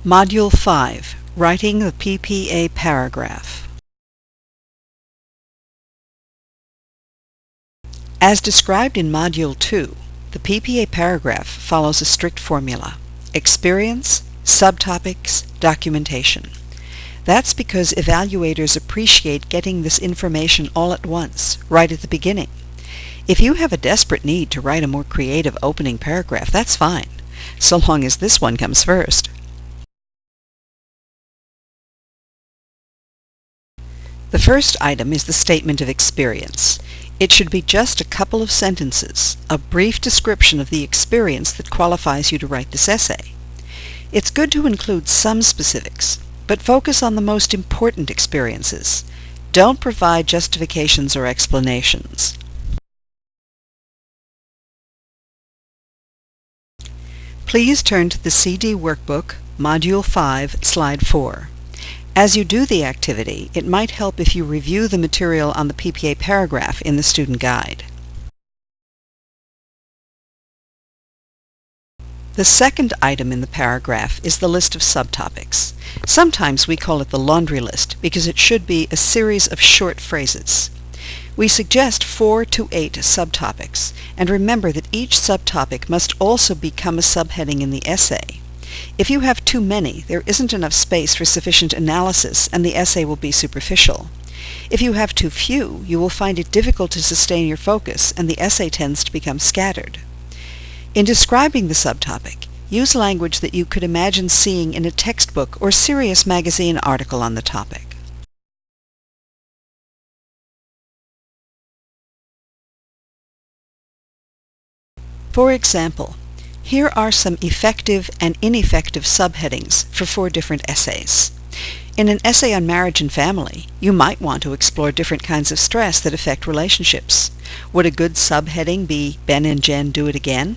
Module 5, Writing the PPA Paragraph. As described in Module 2, the PPA paragraph follows a strict formula: experience, subtopics, documentation. That's because evaluators appreciate getting this information all at once, right at the beginning. If you have a desperate need to write a more creative opening paragraph, that's fine, so long as this one comes first. The first item is the statement of experience. It should be just a couple of sentences, a brief description of the experience that qualifies you to write this essay. It's good to include some specifics, but focus on the most important experiences. Don't provide justifications or explanations. Please turn to the CD Workbook, Module 5, Slide 4. As you do the activity, it might help if you review the material on the PPA paragraph in the student guide. The second item in the paragraph is the list of subtopics. Sometimes we call it the laundry list because it should be a series of short phrases. We suggest 4 to 8 subtopics, and remember that each subtopic must also become a subheading in the essay. If you have too many, there isn't enough space for sufficient analysis and the essay will be superficial. If you have too few, you will find it difficult to sustain your focus and the essay tends to become scattered. In describing the subtopic, use language that you could imagine seeing in a textbook or serious magazine article on the topic. For example, here are some effective and ineffective subheadings for 4 different essays. In an essay on marriage and family, you might want to explore different kinds of stress that affect relationships. Would a good subheading be Ben and Jen Do It Again?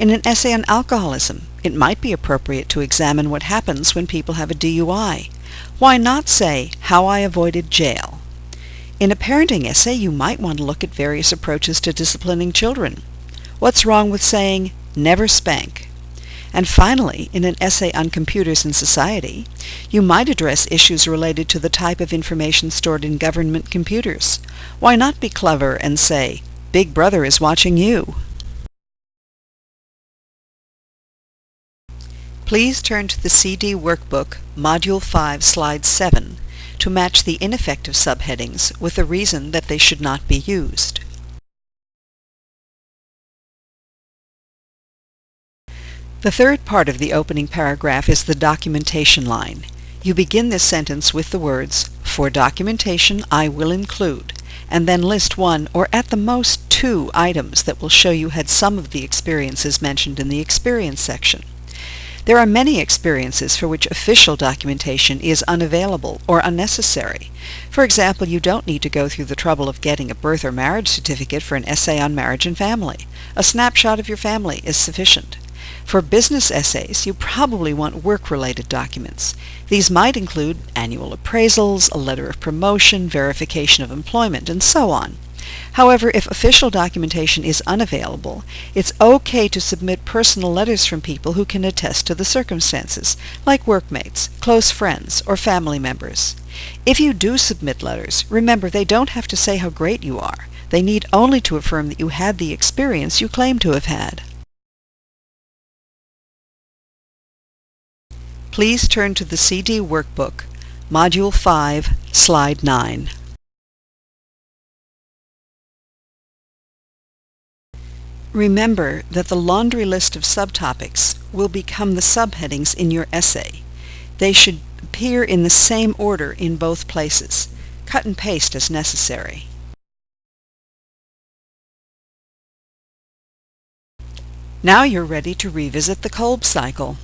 In an essay on alcoholism, it might be appropriate to examine what happens when people have a DUI. Why not say, How I Avoided Jail? In a parenting essay, you might want to look at various approaches to disciplining children. What's wrong with saying, Never spank? And finally, in an essay on computers in society, you might address issues related to the type of information stored in government computers. Why not be clever and say, Big Brother is watching you? Please turn to the CD Workbook, Module 5, Slide 7, to match the ineffective subheadings with the reason that they should not be used. The third part of the opening paragraph is the documentation line. You begin this sentence with the words, For documentation I will include, and then list 1 or at the most 2 items that will show you had some of the experiences mentioned in the experience section. There are many experiences for which official documentation is unavailable or unnecessary. For example, you don't need to go through the trouble of getting a birth or marriage certificate for an essay on marriage and family. A snapshot of your family is sufficient. For business essays, you probably want work-related documents. These might include annual appraisals, a letter of promotion, verification of employment, and so on. However, if official documentation is unavailable, it's okay to submit personal letters from people who can attest to the circumstances, like workmates, close friends, or family members. If you do submit letters, remember they don't have to say how great you are. They need only to affirm that you had the experience you claim to have had. Please turn to the CD Workbook, Module 5, Slide 9. Remember that the laundry list of subtopics will become the subheadings in your essay. They should appear in the same order in both places. Cut and paste as necessary. Now you're ready to revisit the Kolb cycle.